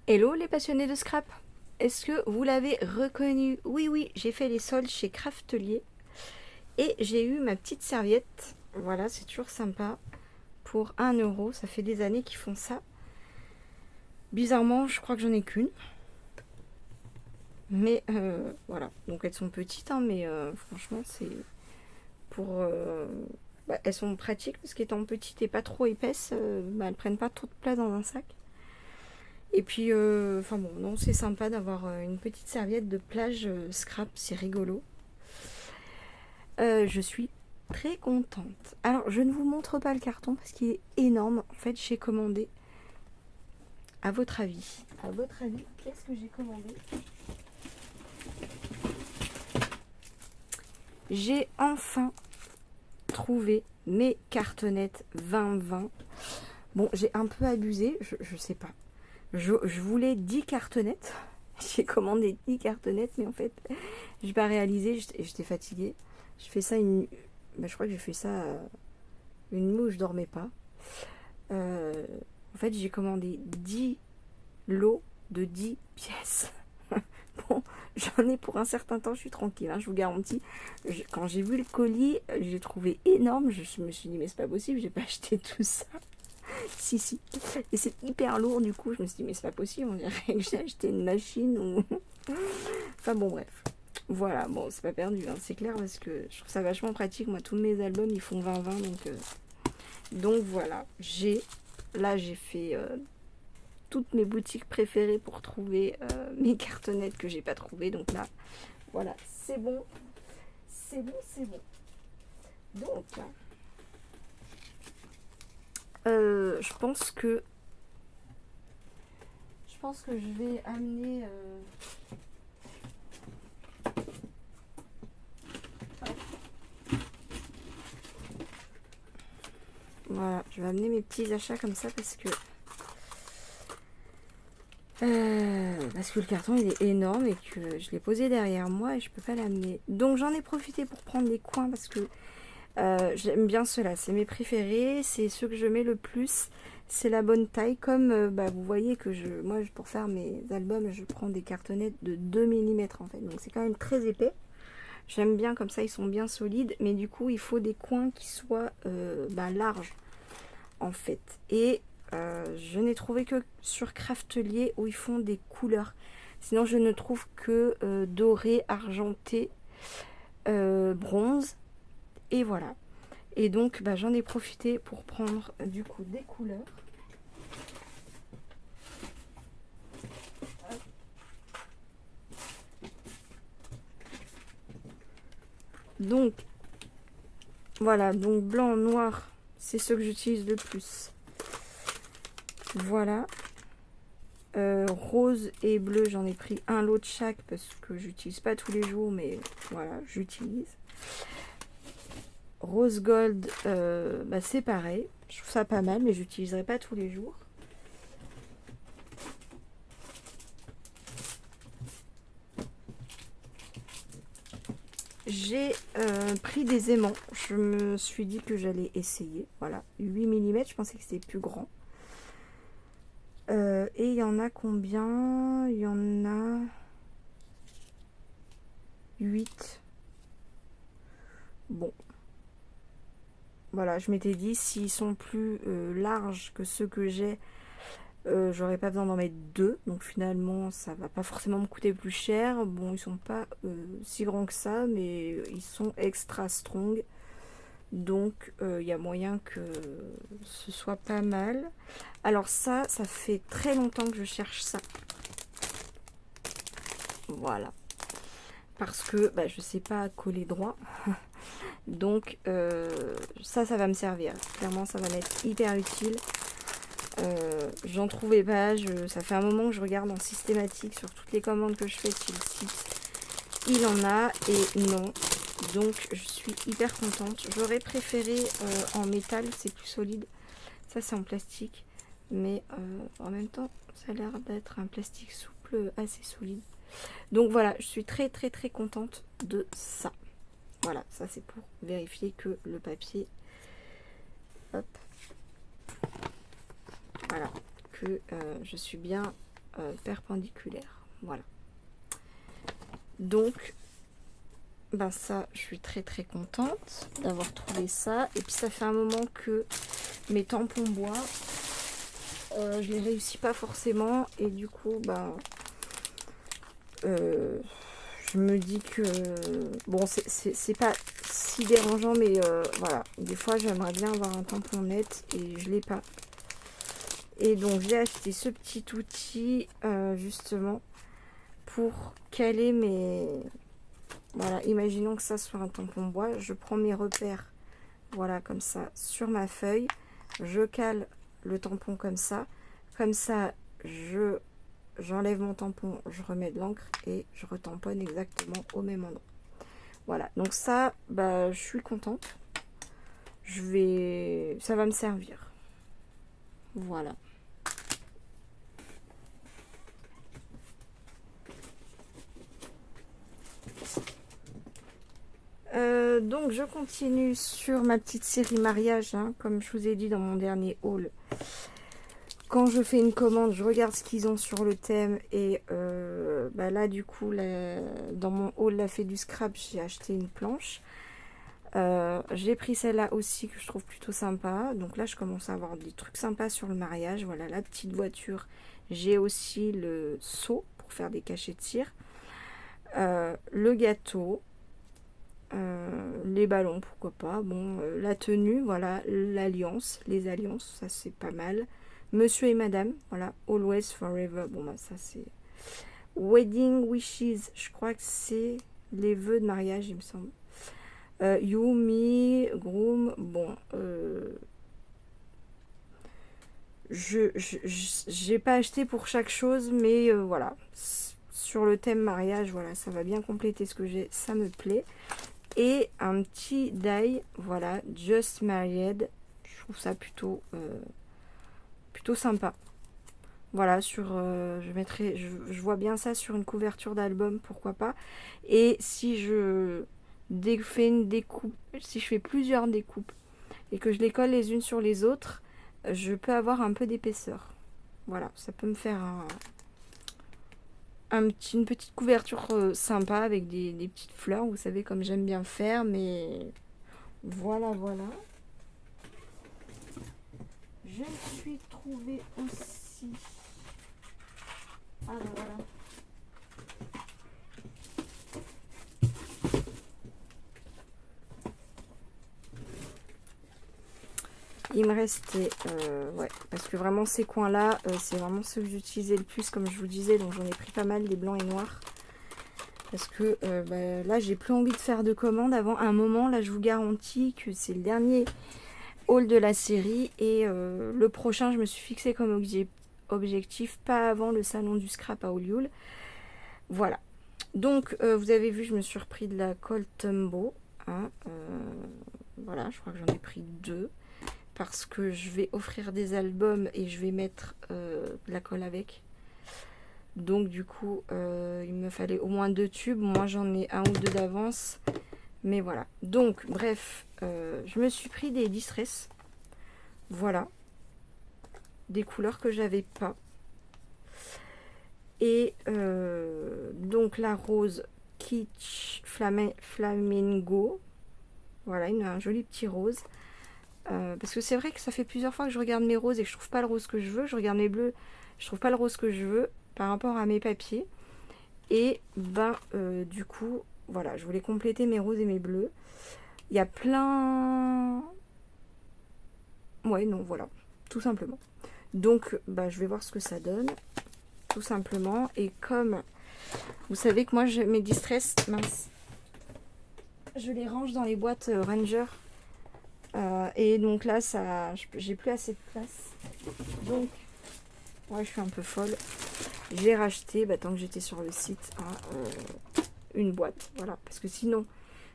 Hello les passionnés de scrap. Est-ce que vous l'avez reconnu? Oui, oui, j'ai fait les soldes chez Craftelier et j'ai eu ma petite serviette. Voilà, c'est toujours sympa. Pour 1 euro, ça fait des années qu'ils font ça. Bizarrement, je crois que j'en ai qu'une. Mais voilà, donc elles sont petites, hein, mais franchement, c'est pour... elles sont pratiques parce qu'étant petites et pas trop épaisses, elles prennent pas trop de place dans un sac. Et puis, enfin bon, non, c'est sympa d'avoir une petite serviette de plage scrap, c'est rigolo. Je suis très contente. Alors, je ne vous montre pas le carton parce qu'il est énorme. En fait, j'ai commandé. À votre avis, qu'est-ce que j'ai commandé? J'ai enfin trouvé mes cartonnettes 2020. Bon, j'ai un peu abusé, je sais pas. Je voulais 10 cartonnettes. J'ai commandé 10 cartonnettes, mais en fait, j'ai pas réalisé, j'étais fatiguée. J'ai fait ça je crois que j'ai fait ça une nuit où je dormais pas. En fait, j'ai commandé 10 lots de 10 pièces. Bon, j'en ai pour un certain temps, je suis tranquille, hein, je vous garantis. Quand j'ai vu le colis, j'ai trouvé énorme. Je me suis dit, mais c'est pas possible, j'ai pas acheté tout ça. Si, si. Et c'est hyper lourd, du coup, je me suis dit, mais c'est pas possible, on dirait que j'ai acheté une machine ou... Enfin bon, bref. Voilà, bon, c'est pas perdu, hein, c'est clair, parce que je trouve ça vachement pratique. Moi, tous mes albums, ils font 20-20, donc voilà. Là, j'ai fait toutes mes boutiques préférées pour trouver mes cartonnettes que j'ai pas trouvées. Donc là, voilà, c'est bon. C'est bon, c'est bon. Donc, je pense que je vais amener voilà, je vais amener mes petits achats comme ça parce que le carton il est énorme et que je l'ai posé derrière moi et je peux pas l'amener. Donc j'en ai profité pour prendre les coins parce que j'aime bien ceux-là, c'est mes préférés, c'est ceux que je mets le plus. C'est la bonne taille, comme vous voyez que moi pour faire mes albums, je prends des cartonnettes de 2 mm en fait, donc c'est quand même très épais. J'aime bien comme ça, ils sont bien solides, mais du coup il faut des coins qui soient larges en fait. Et je n'ai trouvé que sur Craftelier où ils font des couleurs. Sinon je ne trouve que doré, argenté, bronze, et voilà. Et donc j'en ai profité pour prendre du coup des couleurs. Donc voilà, donc blanc, noir, c'est ce que j'utilise le plus. Voilà. Rose et bleu, j'en ai pris un lot de chaque parce que j'utilise pas tous les jours, mais voilà, j'utilise. Rose gold, c'est pareil. Je trouve ça pas mal, mais j'utiliserai pas tous les jours. J'ai pris des aimants. Je me suis dit que j'allais essayer. Voilà, 8 mm, je pensais que c'était plus grand. Et il y en a combien? Il y en a 8. Bon. Voilà, je m'étais dit, s'ils sont plus larges que ceux que j'ai, j'aurais pas besoin d'en mettre 2. Donc finalement, ça va pas forcément me coûter plus cher. Bon, ils sont pas si grands que ça, mais ils sont extra strong. Donc il y a moyen que ce soit pas mal. Alors ça fait très longtemps que je cherche ça. Voilà. Parce que je sais pas coller droit. Donc ça va me servir. Clairement, ça va m'être hyper utile. J'en trouvais pas. Ça fait un moment que je regarde en systématique sur toutes les commandes que je fais sur le site. Il en a et non. Donc je suis hyper contente. J'aurais préféré en métal, c'est plus solide. Ça c'est en plastique. Mais en même temps, ça a l'air d'être un plastique souple assez solide. Donc voilà, je suis très très très contente de ça. Voilà, ça c'est pour vérifier que le papier, hop, voilà, que je suis bien perpendiculaire. Voilà. Donc, ben ça, je suis très très contente d'avoir trouvé ça. Et puis ça fait un moment que mes tampons bois, je les réussis pas forcément. Et du coup, ben, je me dis que bon, c'est pas si dérangeant, mais voilà, des fois j'aimerais bien avoir un tampon net et je l'ai pas. Et donc j'ai acheté ce petit outil justement pour caler mes... Voilà, imaginons que ça soit un tampon bois, je prends mes repères, voilà, comme ça, sur ma feuille, je cale le tampon comme ça, j'enlève mon tampon, je remets de l'encre et je retamponne exactement au même endroit. Voilà, donc ça, bah, je suis contente. Ça va me servir. Voilà. Donc je continue sur ma petite série mariage, hein, comme je vous ai dit dans mon dernier haul. Quand je fais une commande, je regarde ce qu'ils ont sur le thème et bah là du coup dans mon haul la fée du scrap, j'ai acheté une planche. J'ai pris celle-là aussi que je trouve plutôt sympa. Donc là je commence à avoir des trucs sympas sur le mariage. Voilà la petite voiture. J'ai aussi le seau pour faire des cachets de cire. Le gâteau. Les ballons, pourquoi pas. Bon, la tenue, voilà, l'alliance, les alliances, ça c'est pas mal. Monsieur et madame, voilà, always, forever. Bon, bah ça c'est wedding wishes, je crois que c'est les vœux de mariage, il me semble. You, me, groom, bon, j'ai pas acheté pour chaque chose, mais voilà, sur le thème mariage, voilà, ça va bien compléter ce que j'ai, ça me plaît. Et un petit die, voilà, Just Married, je trouve ça plutôt sympa. Voilà, je mettrai, je vois bien ça sur une couverture d'album, pourquoi pas. Et si je fais une découpe, si je fais plusieurs découpes et que je les colle les unes sur les autres, je peux avoir un peu d'épaisseur. Voilà, ça peut me faire une petite couverture sympa avec des petites fleurs, vous savez, comme j'aime bien faire, mais voilà, voilà. Je me suis trouvée aussi... Ah ben voilà. Il me restait, ouais, parce que vraiment ces coins-là, c'est vraiment ceux que j'utilisais le plus, comme je vous disais, donc j'en ai pris pas mal, des blancs et noirs. Parce que bah, là, j'ai plus envie de faire de commandes avant un moment. Là, je vous garantis que c'est le dernier haul de la série. Et le prochain, je me suis fixé comme objectif, pas avant le salon du scrap à Olioul. Voilà. Donc, vous avez vu, je me suis repris de la colle Tumbo. Hein, voilà, je crois que j'en ai pris 2. Parce que je vais offrir des albums et je vais mettre de la colle avec. Donc du coup, il me fallait au moins 2 tubes. Moi, j'en ai 1 ou 2 d'avance. Mais voilà. Donc, bref, je me suis pris des Distress. Voilà. Des couleurs que j'avais pas. Et donc la rose Kitsch Flamingo. Voilà, il y a un joli petit rose. Parce que c'est vrai que ça fait plusieurs fois que je regarde mes roses et que je trouve pas le rose que je veux. Je regarde mes bleus, je trouve pas le rose que je veux par rapport à mes papiers. Et ben du coup, voilà, je voulais compléter mes roses et mes bleus. Il y a plein... Ouais, non, voilà, tout simplement. Donc, bah, je vais voir ce que ça donne, tout simplement. Et comme vous savez que moi, mes distress, mince, je les range dans les boîtes Ranger. Et donc là, j'ai plus assez de place. Donc, ouais, je suis un peu folle. J'ai racheté, bah, tant que j'étais sur le site, une boîte. Voilà, parce que sinon,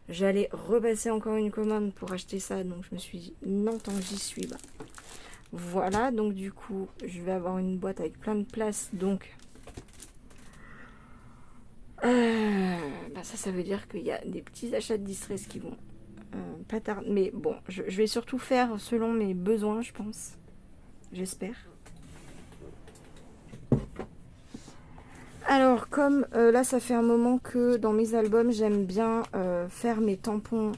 j'allais repasser encore une commande pour acheter ça. Donc, je me suis dit, non, tant que j'y suis, bah. Voilà, donc du coup, je vais avoir une boîte avec plein de place. Donc, bah, ça veut dire qu'il y a des petits achats de distress qui vont pas tarder. Mais bon, je vais surtout faire selon mes besoins, je pense. J'espère. Alors, comme là, ça fait un moment que dans mes albums, j'aime bien faire mes tampons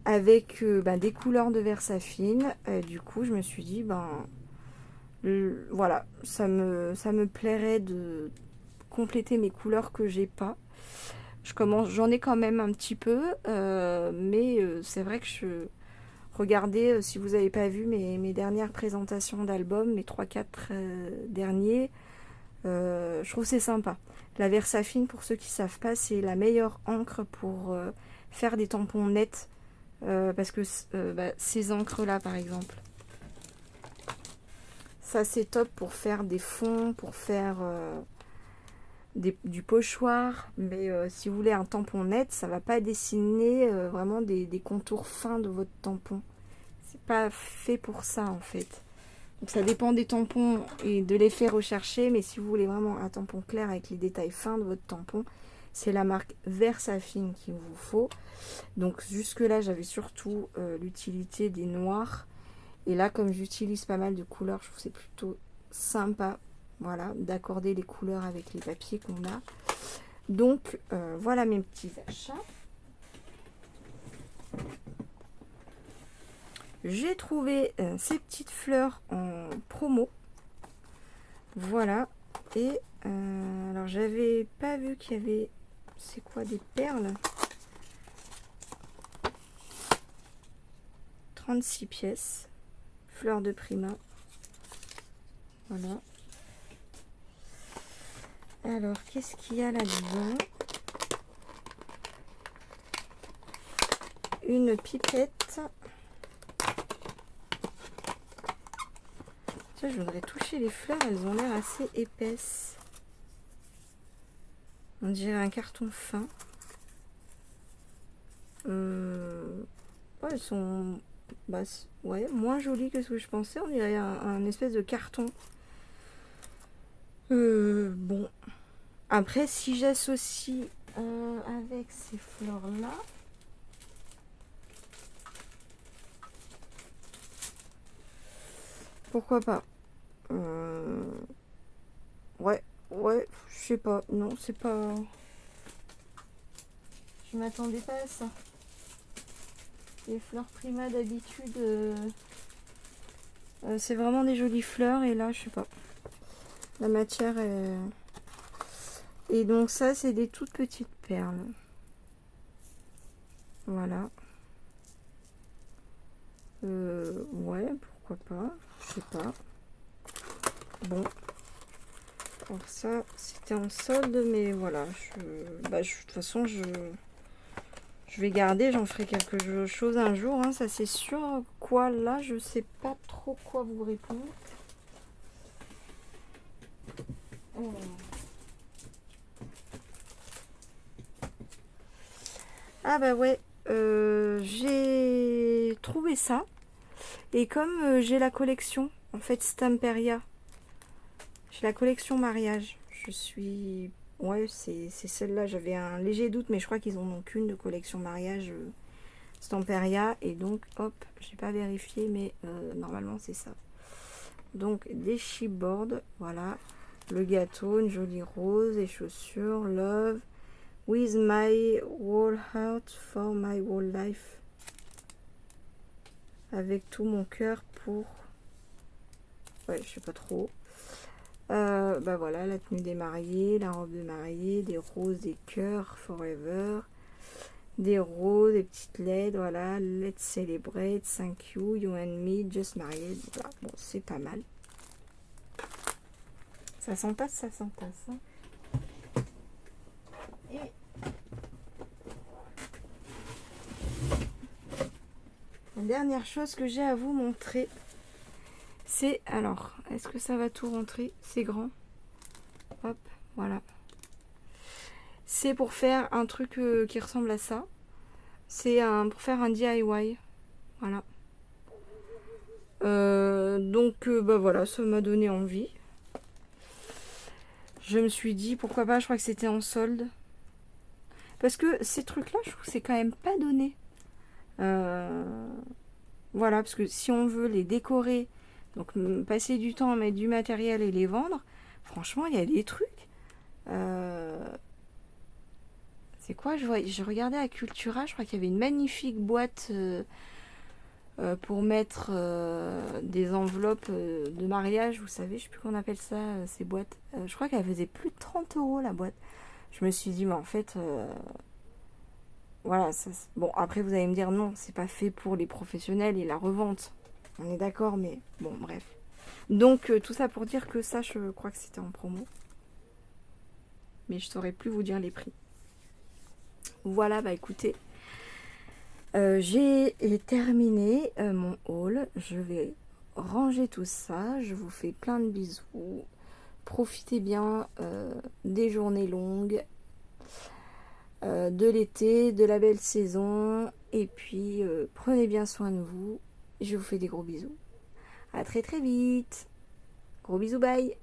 avec des couleurs de Versafine. Du coup, je me suis dit, voilà, ça me plairait de compléter mes couleurs que j'ai pas. J'en ai quand même un petit peu, mais c'est vrai que regardez, si vous n'avez pas vu mes dernières présentations d'albums, mes 3-4 derniers, je trouve c'est sympa. La Versafine, pour ceux qui ne savent pas, c'est la meilleure encre pour faire des tampons nets, parce que ces encres-là, par exemple, ça c'est top pour faire des fonds, pour faire du pochoir, mais si vous voulez un tampon net, ça va pas dessiner vraiment des contours fins de votre tampon. C'est pas fait pour ça en fait. Donc ça dépend des tampons et de l'effet recherché, mais si vous voulez vraiment un tampon clair avec les détails fins de votre tampon, c'est la marque Versafine qu'il vous faut. Donc jusque là j'avais surtout l'utilité des noirs, et là comme j'utilise pas mal de couleurs, je trouve que c'est plutôt sympa, voilà, d'accorder les couleurs avec les papiers qu'on a. Donc voilà mes petits achats. J'ai trouvé ces petites fleurs en promo. Voilà. Et alors j'avais pas vu qu'il y avait, c'est quoi, des perles. 36 pièces. Fleurs de Prima. Voilà. Alors qu'est-ce qu'il y a là-dedans? Une pipette. Ça, je voudrais toucher les fleurs, elles ont l'air assez épaisses. On dirait un carton fin. Ouais, elles sont ouais, moins jolies que ce que je pensais. On dirait un espèce de carton. Bon. Après, si j'associe avec ces fleurs-là, pourquoi pas. Ouais, je sais pas. Non, c'est pas... Je m'attendais pas à ça. Les fleurs Prima d'habitude, c'est vraiment des jolies fleurs. Et là, je sais pas. La matière est... Et donc ça, c'est des toutes petites perles. Voilà. Ouais, pourquoi pas. Je sais pas. Bon. Alors ça, c'était en solde, mais voilà. De toute façon, je vais garder. J'en ferai quelque chose un jour, hein, ça c'est sûr. Quoi, là, je sais pas trop quoi vous répondre. Ah bah ouais, j'ai trouvé ça. Et comme j'ai la collection, en fait, Stamperia, j'ai la collection mariage. Je suis... Ouais, c'est celle-là. J'avais un léger doute, mais je crois qu'ils en ont qu'une de collection mariage Stamperia. Et donc, hop, j'ai pas vérifié, mais normalement, c'est ça. Donc, des chipboards, voilà. Le gâteau, une jolie rose, les chaussures, love, with my whole heart for my whole life. Avec tout mon cœur pour... Ouais, je sais pas trop. Voilà, la tenue des mariés, la robe de mariée, des roses, des cœurs, forever. Des roses, des petites LED, voilà. Let's celebrate, thank you, you and me, just married. Voilà, bon, c'est pas mal. Ça s'entasse, ça s'entasse. Hein. Et la dernière chose que j'ai à vous montrer, c'est... Alors, est-ce que ça va tout rentrer? C'est grand. Hop, voilà. C'est pour faire un truc qui ressemble à ça. C'est pour faire un DIY. Voilà. Donc, voilà, ça m'a donné envie. Je me suis dit, pourquoi pas, je crois que c'était en solde. Parce que ces trucs-là, je trouve que c'est quand même pas donné. Voilà, parce que si on veut les décorer, donc passer du temps à mettre du matériel et les vendre, franchement, il y a des trucs. C'est quoi, je regardais à Cultura, je crois qu'il y avait une magnifique boîte pour mettre des enveloppes de mariage, vous savez, je sais plus comment on appelle ça, ces boîtes. Je crois qu'elle faisait plus de 30 € la boîte. Je me suis dit, mais en fait, voilà, bon, après vous allez me dire, non, c'est pas fait pour les professionnels et la revente. On est d'accord, mais bon, bref. Donc, tout ça pour dire que ça, je crois que c'était en promo. Mais je saurais plus vous dire les prix. Voilà, bah écoutez, j'ai terminé mon haul. Je vais ranger tout ça. Je vous fais plein de bisous. Profitez bien des journées longues, de l'été, de la belle saison. Et puis, prenez bien soin de vous. Je vous fais des gros bisous. À très très vite. Gros bisous, bye.